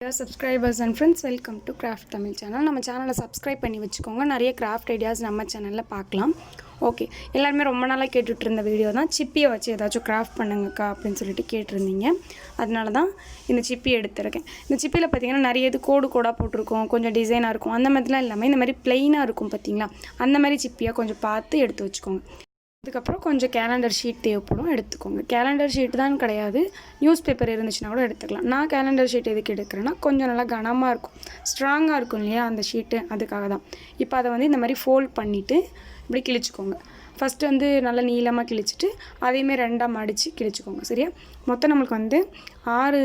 Dear subscribers and friends, welcome to Craft Tamil channel. நம்ம சேனலை subscribe பண்ணி வச்சுக்கோங்க. நிறைய கிராஃப்ட் ஐடியாஸ் நம்ம சேனலில் பார்க்கலாம். ஓகே, எல்லாருமே ரொம்ப நாளாக கேட்டுட்டு இருந்த வீடியோ தான் சிப்பியை வச்சு ஏதாச்சும் கிராஃப்ட் பண்ணுங்கக்கா அப்படின்னு சொல்லிட்டு கேட்டிருந்தீங்க. அதனால தான் இந்த சிப்பி எடுத்திருக்கேன். இந்த சிப்பியில் பார்த்தீங்கன்னா நிறைய இது கோடாக போட்டிருக்கோம், கொஞ்சம் டிசைனாக இருக்கும். அந்த மாதிரிலாம் இல்லாமல் இந்த மாதிரி பிளெயினாக இருக்கும் பார்த்தீங்களா, அந்த மாதிரி சிப்பியாக கொஞ்சம் பார்த்து எடுத்து வச்சுக்கோங்க. அதுக்கப்புறம் கொஞ்சம் கேலண்டர் ஷீட் தேவைப்படும், எடுத்துக்கோங்க. கேலண்டர் ஷீட் தான் கிடையாது, நியூஸ் பேப்பர் இருந்துச்சுன்னா கூட எடுத்துக்கலாம். நான் கேலண்டர் ஷீட் எதுக்கு எடுக்கிறேன்னா கொஞ்சம் நல்லா கனமாக இருக்கும், ஸ்ட்ராங்காக இருக்கும் இல்லையா அந்த ஷீட்டு, அதுக்காக தான். இப்போ அதை வந்து இந்த மாதிரி ஃபோல்ட் பண்ணிவிட்டு இப்படி கிழிச்சிக்கோங்க. ஃபஸ்ட்டு வந்து நல்லா நீளமாக கிழிச்சிட்டு அதையுமே ரெண்டாக மடித்து கிழிச்சிக்கோங்க. சரியா? மொத்தம் நம்மளுக்கு வந்து 6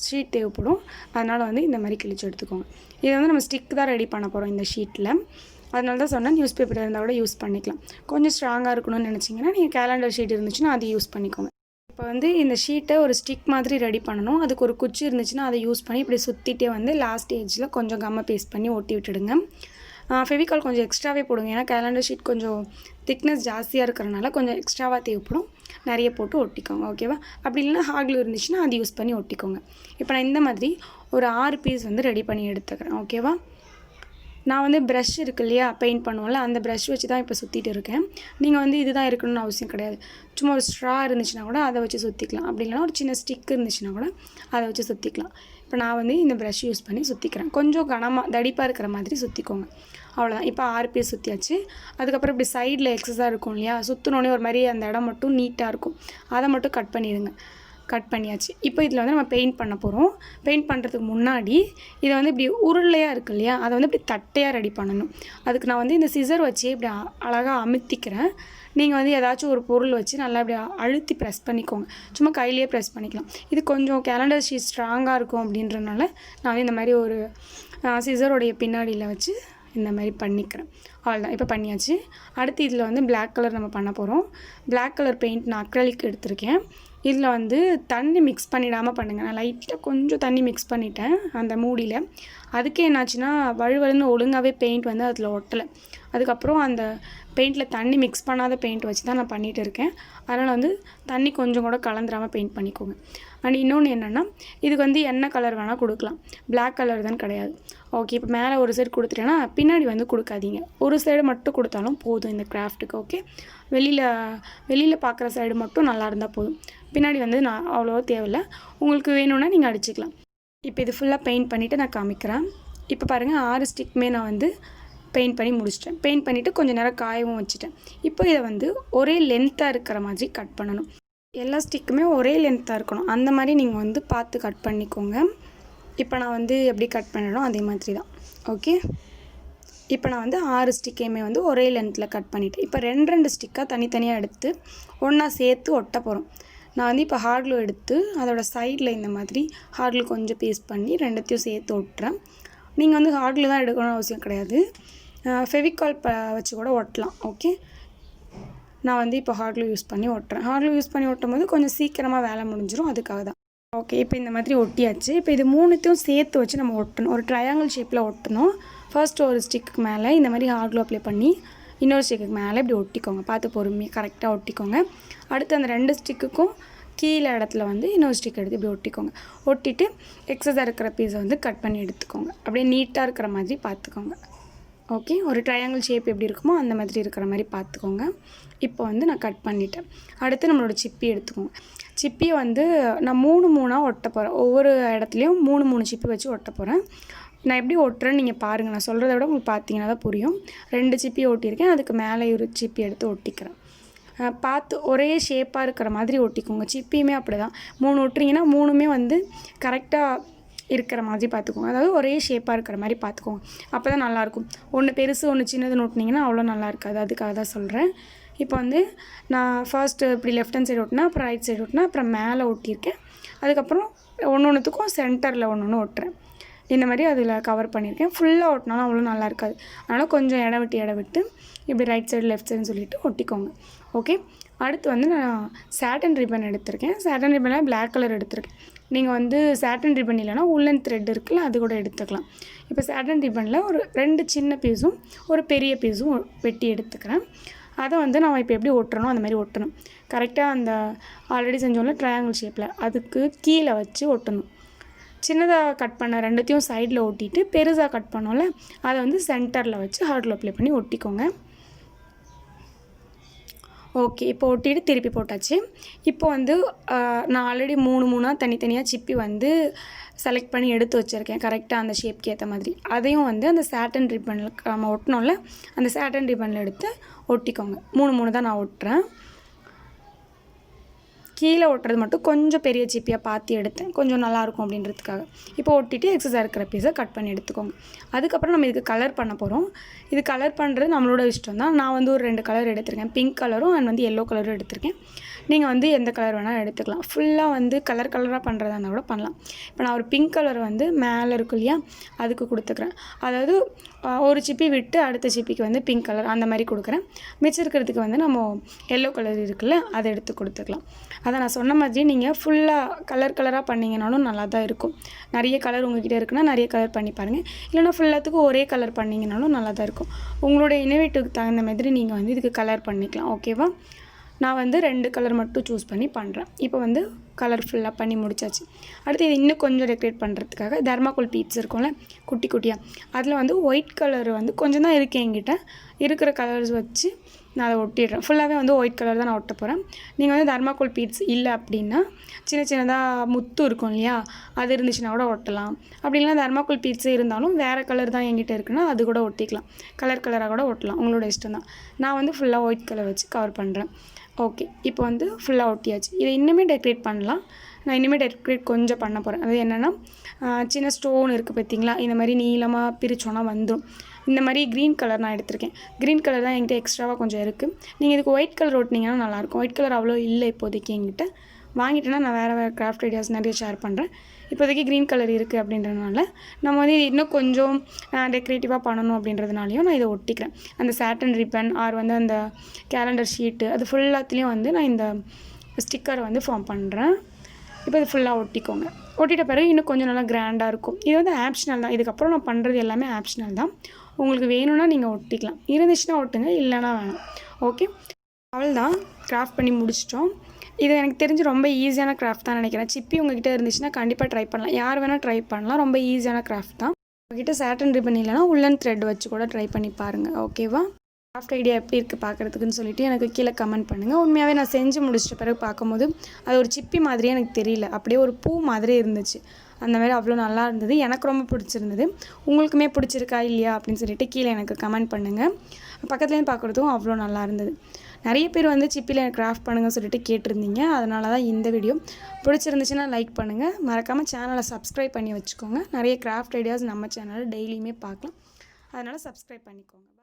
ஷீட் தேவைப்படும், அதனால் வந்து இந்த மாதிரி கிழிச்சு எடுத்துக்கோங்க. இதை வந்து நம்ம ஸ்டிக் தான் ரெடி பண்ண போகிறோம் இந்த ஷீட்டில். அதனால தான் சொன்னால் நியூஸ் பேப்பர் இருந்தால் கூட யூஸ் பண்ணிக்கலாம். கொஞ்சம் ஸ்ட்ராங்காக இருக்கணும்னு நினச்சிங்கன்னா நீங்கள் கேலண்டர் ஷீட் இருந்துச்சுன்னா அதை யூஸ் பண்ணிக்கோங்க. இப்போ வந்து இந்த ஷீட்டை ஒரு ஸ்டிக் மாதிரி ரெடி பண்ணணும். அதுக்கு ஒரு குச்சி இருந்துச்சுன்னா அதை யூஸ் பண்ணி இப்படி சுற்றிட்டே வந்து லாஸ்ட் ஏஜில் கொஞ்சம் கம்மை பேஸ்ட் பண்ணி ஒட்டி விட்டுடுங்க. ஃபெவிகால் கொஞ்சம் எக்ஸ்ட்ராவே போடுங்க, ஏன்னா கேலண்டர் ஷீட் கொஞ்சம் திக்னஸ் ஜாஸ்தியாக இருக்கிறனால கொஞ்சம் எக்ஸ்ட்ராவாக தேவைப்படும். நிறைய போட்டு ஒட்டிக்கோங்க, ஓகேவா? அப்படி இல்லைன்னா ஹாக்லூ இருந்துச்சுன்னா அது யூஸ் பண்ணி ஒட்டிக்கோங்க. இப்போ நான் இந்த மாதிரி ஒரு 6 பீஸ் வந்து ரெடி பண்ணி எடுத்துக்கிறேன், ஓகேவா? நான் வந்து ப்ரஷ் இருக்கு இல்லையா, பெயிண்ட் பண்ணுவோம்ல, அந்த ப்ரஷ் வச்சு தான் இப்போ சுற்றிட்டு இருக்கேன். நீங்கள் வந்து இதுதான் இருக்கணும்னு அவசியம் கிடையாது. சும்மா ஒரு ஸ்ட்ரா இருந்துச்சுன்னா கூட அதை வச்சு சுற்றிக்கலாம். அப்படி இல்லைனா ஒரு சின்ன ஸ்டிக் இருந்துச்சுன்னா கூட அதை வச்சு சுற்றிக்கலாம். இப்போ நான் வந்து இந்த ப்ரஷ் யூஸ் பண்ணி சுற்றிக்கிறேன். கொஞ்சம் கனமாக தடிப்பாக இருக்கிற மாதிரி சுற்றிக்கோங்க, அவ்வளோதான். இப்போ 6 பீஸ் சுற்றியாச்சு. அதுக்கப்புறம் இப்படி சைடில் எக்ஸஸாக இருக்கும் இல்லையா, சுற்றினோடனே ஒரு மாதிரி அந்த இடம் மட்டும் நீட்டாக இருக்கும், அதை மட்டும் கட் பண்ணிடுங்க. கட் பண்ணியாச்சு. இப்போ இதில் வந்து நம்ம பெயிண்ட் பண்ண போகிறோம். பெயிண்ட் பண்ணுறதுக்கு முன்னாடி இதை வந்து இப்படி உருளையாக இருக்குது இல்லையா, அதை வந்து இப்படி தட்டையாக ரெடி பண்ணணும். அதுக்கு நான் வந்து இந்த சிசர் வச்சு இப்படி அழகாக அமுத்திக்கிறேன். நீங்கள் வந்து ஏதாச்சும் ஒரு பொருள் வச்சு நல்லா இப்படி அழுத்தி ப்ரெஸ் பண்ணிக்கோங்க. சும்மா கையிலேயே ப்ரெஸ் பண்ணிக்கலாம். இது கொஞ்சம் கேலண்டர் ஷீட் ஸ்ட்ராங்காக இருக்கும் அப்படின்றனால நான் வந்து இந்த மாதிரி ஒரு சிசருடைய பின்னாடியில் வச்சு இந்த மாதிரி பண்ணிக்கிறேன். அவ்வளோதான், இப்போ பண்ணியாச்சு. அடுத்து இதில் வந்து பிளாக் கலர் நம்ம பண்ண போகிறோம். பிளாக் கலர் பெயிண்ட் நான் அக்ரலிக் எடுத்திருக்கேன். இதில் வந்து தண்ணி மிக்ஸ் பண்ணிடாமல் பண்ணுங்கள். நான் லைட்டாக கொஞ்சம் தண்ணி மிக்ஸ் பண்ணிட்டேன் அந்த மூடியில். அதுக்கே என்னாச்சுன்னா வழுவழுன்னு ஒழுங்காகவே பெயிண்ட் வந்து அதில் ஒட்டலை. அதுக்கப்புறம் அந்த பெயிண்டில் தண்ணி மிக்ஸ் பண்ணாத பெயிண்ட் வச்சு தான் நான் பண்ணிகிட்டு இருக்கேன். அதனால் வந்து தண்ணி கொஞ்சம் கூட கலந்துராமல் பெயிண்ட் பண்ணிக்கோங்க. அண்ட் இன்னொன்று என்னென்னா, இதுக்கு வந்து என்ன கலர் வேணால் கொடுக்கலாம், பிளாக் கலர் தான் கிடையாது. ஓகே, இப்போ மேலே ஒரு சைடு கொடுத்துட்டேன்னா பின்னாடி வந்து கொடுக்காதீங்க, ஒரு சைடு மட்டும் கொடுத்தாலும் போதும் இந்த கிராஃப்ட்டுக்கு. ஓகே, வெளியில் பார்க்குற சைடு மட்டும் நல்லா இருந்தால் போதும், பின்னாடி வந்து நான் அவ்வளோ தேவையில்லை. உங்களுக்கு வேணும்னா நீங்கள் அடிச்சுக்கலாம். இப்போ இது ஃபுல்லாக பெயிண்ட் பண்ணிவிட்டு நான் காமிக்கிறேன். இப்போ பாருங்கள், 6 ஸ்டிக்குமே நான் வந்து பெயிண்ட் பண்ணி முடிச்சிட்டேன். பெயிண்ட் பண்ணிவிட்டு கொஞ்சம் நேரம் காயவும் வச்சுட்டேன். இப்போ இதை வந்து ஒரே லென்த்தாக இருக்கிற மாதிரி கட் பண்ணணும். எல்லா ஸ்டிக்குமே ஒரே லென்த்தாக இருக்கணும், அந்த மாதிரி நீங்கள் வந்து பார்த்து கட் பண்ணிக்கோங்க. இப்போ நான் வந்து எப்படி கட் பண்ணணும் அதே மாதிரி தான். ஓகே, இப்போ நான் வந்து 6 ஸ்டிக்கையுமே வந்து ஒரே லென்த்தில் கட் பண்ணிவிட்டேன். இப்போ 2 ஸ்டிக்காக தனித்தனியாக எடுத்து ஒன்றா சேர்த்து ஒட்ட போகிறோம். நான் வந்து இப்போ ஹார்ட்லூ எடுத்து அதோட சைடில் இந்த மாதிரி ஹார்ட்லூ கொஞ்சம் பேஸ்ட் பண்ணி 2த்தையும் சேர்த்து ஒட்டுறேன். நீங்கள் வந்து ஹார்ட்லூ தான் எடுக்கணும்னு அவசியம் கிடையாது, ஃபெவிகால் வச்சு கூட ஒட்டலாம். ஓகே, நான் வந்து இப்போ ஹார்ட்லூ யூஸ் பண்ணி ஒட்டுறேன். ஹார்ட்லூ யூஸ் பண்ணி ஒட்டும் போது கொஞ்சம் சீக்கிரமாக வேலை முடிஞ்சிடும், அதுக்காக தான். ஓகே, இப்போ இந்த மாதிரி ஒட்டியாச்சு. இப்போ இது 3த்தையும் சேர்த்து வச்சு நம்ம ஒட்டணும். ஒரு ட்ரையாங்கிள் ஷேப்பில் ஒட்டணும். ஃபர்ஸ்ட் ஒரு ஸ்டிக்கு மேலே இந்த மாதிரி ஹார்ட்லூ அப்ளை பண்ணி இன்னொரு ஸ்டிக்கு மேலே இப்படி ஒட்டிக்கோங்க. பார்த்து பொறுமையாக கரெக்டாக ஒட்டிக்கோங்க. அடுத்து அந்த 2 ஸ்டிக்குக்கும் கீழே இடத்துல வந்து இன்னொரு ஸ்டிக் எடுத்து இப்படி ஒட்டிக்கோங்க. ஒட்டிட்டு எக்ஸஸாக இருக்கிற பீஸை வந்து கட் பண்ணி எடுத்துக்கோங்க. அப்படியே நீட்டாக இருக்கிற மாதிரி பார்த்துக்கோங்க. ஓகே, ஒரு ட்ரையாங்கிள் ஷேப் எப்படி இருக்குமோ அந்த மாதிரி இருக்கிற மாதிரி பார்த்துக்கோங்க. இப்போ வந்து நான் கட் பண்ணிட்டேன். அடுத்து நம்மளோட சிப்பி எடுத்துக்கோங்க. சிப்பியை வந்து நான் 3 ஒட்ட போகிறேன். ஒவ்வொரு இடத்துலையும் 3 சிப்பி வச்சு ஒட்ட போகிறேன். நான் எப்படி ஒட்டுறேன்னு நீங்கள் பாருங்கள், நான் சொல்கிறத விட உங்களுக்கு பார்த்தீங்கன்னா தான் புரியும். 2 சிப்பி ஒட்டியிருக்கேன், அதுக்கு மேலே ஒரு சிப்பி எடுத்து ஒட்டிக்கிறேன். பார்த்து ஒரே ஷேப்பாக இருக்கிற மாதிரி ஒட்டிக்கோங்க. சிப்பியுமே அப்படி தான், 3 ஒட்டுறீங்கன்னா 3மே வந்து கரெக்டாக இருக்கிற மாதிரி பார்த்துக்கோங்க. அதாவது ஒரே ஷேப்பாக இருக்கிற மாதிரி பார்த்துக்கோங்க, அப்போ தான் நல்லாயிருக்கும். ஒன்று பெருசு ஒன்று சின்னதுன்னு ஒட்டினீங்கன்னா அவ்வளோ நல்லா இருக்காது, அதுக்காக தான் சொல்கிறேன். இப்போ வந்து நான் ஃபர்ஸ்ட்டு இப்படி லெஃப்ட் ஹேண்ட் சைடு ஒட்டினா, அப்புறம் ரைட் சைடு ஒட்டினா, அப்புறம் மேலே ஒட்டியிருக்கேன். அதுக்கப்புறம் ஒன்றுத்துக்கும் சென்டரில் ஒன்று ஒட்டுறேன். இந்த மாதிரி அதில் கவர் பண்ணியிருக்கேன். ஃபுல்லாக ஒட்டினாலும் அவ்வளோ நல்லா இருக்காது, அதனால் கொஞ்சம் இடம் விட்டு இப்படி ரைட் சைடு லெஃப்ட் சைடுன்னு சொல்லிவிட்டு ஒட்டிக்கோங்க. ஓகே, அடுத்து வந்து நான் சாட்டன் ரிப்பன் எடுத்திருக்கேன். சாட்டன் ரிப்பனில் பிளாக் கலர் எடுத்திருக்கேன். நீங்கள் வந்து சாட்டன் ரிப்பன் இல்லைனா உள்ளன் த்ரெட் இருக்குல்ல, அது கூட எடுத்துக்கலாம். இப்போ சாட்டன் ரிப்பனில் ஒரு 2 சின்ன பீஸும் ஒரு பெரிய பீஸும் வெட்டி எடுத்துக்கிறேன். அதை வந்து நான் இப்போ எப்படி ஒட்டுறனோ அந்த மாதிரி ஒட்டணும். கரெக்டாக அந்த ஆல்ரெடி செஞ்சோம்ல ட்ரையாங்கிள் ஷேப்பில், அதுக்கு கீழே வச்சு ஒட்டணும். சின்னதாக கட் பண்ண ரெண்டுத்தையும் சைடில் ஒட்டிட்டு பெருசாக கட் பண்ணோம்ல அதை வந்து சென்டரில் வச்சு ஹார்ட் glue அப்ளை பண்ணி ஒட்டிக்கோங்க. ஓகே, இப்போ ஒட்டிட்டு திருப்பி போட்டாச்சு. இப்போ வந்து நான் ஆல்ரெடி 3 தனித்தனியாக சிப்பி வந்து செலக்ட் பண்ணி எடுத்து வச்சுருக்கேன் கரெக்டாக அந்த ஷேப்க்கு ஏற்ற மாதிரி. அதையும் வந்து அந்த சாட்டன் ரிப்பனில் நம்ம ஒட்டினோம்ல அந்த சாட்டன் ரிப்பனில் எடுத்து ஒட்டிக்கோங்க. 3 தான் நான் ஒட்டுறேன். கீழே ஒட்டுறது மட்டும் கொஞ்சம் பெரிய சிப்பியாக பார்த்து எடுத்தேன், கொஞ்சம் நல்லாயிருக்கும் அப்படின்றதுக்காக. இப்போ ஒட்டிட்டு எக்ஸஸாக இருக்கிற பீஸை கட் பண்ணி எடுத்துக்கோங்க. அதுக்கப்புறம் நம்ம இதுக்கு கலர் பண்ண போகிறோம். இது கலர் பண்ணுறது நம்மளோட இஷ்டம் தான். நான் வந்து ஒரு 2 கலர் எடுத்திருக்கேன், பிங்க் கலரும் அண்ட் வந்து எல்லோ கலரும் எடுத்திருக்கேன். நீங்கள் வந்து எந்த கலர் வேணால் எடுத்துக்கலாம். ஃபுல்லாக வந்து கலராக பண்ணுறதா இருந்தால் கூட பண்ணலாம். இப்போ நான் ஒரு பிங்க் கலர் வந்து மேலே இருக்கும் இல்லையா அதுக்கு கொடுத்துக்கிறேன். அதாவது ஒரு சிப்பி விட்டு அடுத்த சிப்பிக்கு வந்து பிங்க் கலர் அந்த மாதிரி கொடுக்குறேன். மிச்சம் இருக்கிறதுக்கு வந்து நம்ம எல்லோ கலர் இருக்குல்ல அதை எடுத்து கொடுத்துக்கலாம். அதை நான் சொன்ன மாதிரி நீங்கள் ஃபுல்லாக கலராக பண்ணிங்கனாலும் நல்லா தான் இருக்கும். நிறைய கலர் உங்கள்கிட்ட இருக்குன்னா நிறைய கலர் பண்ணி பாருங்கள். இல்லைனா ஃபுல்லாத்துக்கும் ஒரே கலர் பண்ணிங்கனாலும் நல்லா தான் இருக்கும். உங்களோட இன்னோவேட்டிவ்க்கு தகுந்த மாதிரி நீங்கள் வந்து இதுக்கு கலர் பண்ணிக்கலாம். ஓகேவா? நான் வந்து 2 கலர் மட்டும் சூஸ் பண்ணி பண்ணுறேன். இப்போ வந்து கலர் ஃபுல்லாக பண்ணி முடிச்சாச்சு. அடுத்து இது இன்னும் கொஞ்சம் டெக்கரேட் பண்ணுறதுக்காக தர்மாக்கோல் பீட்ஸ் இருக்கும்ல குட்டி குட்டியாக, அதில் வந்து ஒயிட் கலர் வந்து கொஞ்சம் தான் இருக்குது என்கிட்ட. இருக்கிற கலர்ஸ் வச்சு நான் அதை ஒட்டிடுறேன். ஃபுல்லாகவே வந்து ஒயிட் கலர் தான் நான் ஒட்ட போகிறேன். நீங்கள் வந்து தர்மாக்கோல் பீட்ஸ் இல்லை அப்படின்னா சின்னதாக முத்து இருக்கும் இல்லையா அது இருந்துச்சுன்னா கூட ஒட்டலாம். அப்படி இல்லைனா தர்மாக்கோல் பீட்ஸே இருந்தாலும் வேறு கலர் தான் என்கிட்ட இருக்குன்னா அது கூட ஒட்டிக்கலாம். கலராக கூட ஒட்டலாம், உங்களோட இஷ்டம் தான். நான் வந்து ஃபுல்லாக ஒயிட் கலர் வச்சு கவர் பண்ணுறேன். ஓகே, இப்போ வந்து ஃபுல்லாக ஒட்டியாச்சு. இதை இன்னுமே டெக்கரேட் பண்ணலாம். நான் இனிமேல் டெக்கரேட் கொஞ்சம் பண்ண போகிறேன். அது என்னென்னா சின்ன ஸ்டோன் இருக்குது பார்த்தீங்களா, இந்த மாதிரி நீளமாக பிரித்தோன்னா வந்துடும். இந்த மாதிரி க்ரீன் கலர் நான் எடுத்திருக்கேன். க்ரீன் கலர் தான் என்கிட்ட எக்ஸ்ட்ராவாக கொஞ்சம் இருக்குது. நீங்கள் இதுக்கு ஒயிட் கலர் ஒட்டினீங்கன்னா நல்லாயிருக்கும். ஒயிட் கலர் அவ்வளோ இல்லை இப்போதைக்கு என்கிட்ட. வாங்கிட்டேன்னா நான் வேறு கிராஃப்ட் ஐடியாஸ் நிறைய ஷேர் பண்ணுறேன். இப்போதைக்கு க்ரீன் கலர் இருக்குது அப்படின்றதுனால நம்ம வந்து இன்னும் கொஞ்சம் டெக்கரேட்டிவாக பண்ணணும் அப்படின்றதுனாலையும் நான் இதை ஒட்டிக்கிறேன். அந்த சாட்டன் ரிப்பன் ஆர் வந்து அந்த கேலண்டர் ஷீட்டு அது ஃபுல்லாத்துலேயும் வந்து நான் இந்த ஸ்டிக்கரை வந்து ஃபார்ம் பண்ணுறேன். இப்போ இது ஃபுல்லாக ஒட்டிக்கோங்க. ஒட்டிட்ட பிறகு இன்னும் கொஞ்சம் நல்லா கிராண்டாக இருக்கும். இது வந்து ஆப்ஷனல் தான். இதுக்கப்புறம் நான் பண்ணுறது எல்லாமே ஆப்ஷனல் தான். உங்களுக்கு வேணும்னா நீங்கள் ஒட்டிக்கலாம். இருந்துச்சுன்னா ஒட்டுங்க, இல்லைனா வேணாம். ஓகே, அவ்வளோதான். கிராஃப்ட் பண்ணி முடிச்சிட்டோம். இது எனக்கு தெரிஞ்சு ரொம்ப ஈஸியான கிராஃப்ட் தான் நினைக்கிறேன். சிப்பி உங்கள்கிட்ட இருந்துச்சுன்னா கண்டிப்பாக ட்ரை பண்ணலாம். யார் வேணால் ட்ரை பண்ணலாம். ரொம்ப ஈஸியான கிராஃப்ட் தான். உங்கள்கிட்ட சாட்டன் ரிப்பன் இல்லைனா உள்ளன் த்ரெட் வச்சு கூட ட்ரை பண்ணி பாருங்கள். ஓகேவா? கிராஃப்ட் ஐடியா எப்படி இருக்குது பார்க்குறதுக்குன்னு சொல்லிட்டு எனக்கு கீழே கமெண்ட் பண்ணுங்கள். உண்மையாகவே நான் செஞ்சு முடிச்சிட்ட பிறகு பார்க்கும்போது அது ஒரு சிப்பி மாதிரியே எனக்கு தெரியல, அப்படியே ஒரு பூ மாதிரியே இருந்துச்சு. அந்த மாதிரி அவ்வளோ நல்லா இருந்தது. எனக்கு ரொம்ப பிடிச்சிருந்தது. உங்களுக்குமே பிடிச்சிருக்கா இல்லையா அப்படின்னு சொல்லிட்டு கீழே எனக்கு கமெண்ட் பண்ணுங்கள். பக்கத்துலேருந்து பார்க்குறதும் அவ்வளோ நல்லா இருந்தது. நிறைய பேர் வந்து சிப்பியில் எனக்கு கிராஃப்ட் பண்ணுங்கன்னு சொல்லிட்டு கேட்டிருந்தீங்க. அதனால தான் இந்த வீடியோ. பிடிச்சிருந்துச்சுன்னா லைக் பண்ணுங்கள். மறக்காமல் சேனலை சப்ஸ்கிரைப் பண்ணி வச்சுக்கோங்க. நிறைய கிராஃப்ட் ஐடியாஸ் நம்ம சேனலில் டெய்லியுமே பார்க்கலாம். அதனால் சப்ஸ்கிரைப் பண்ணிக்கோங்க.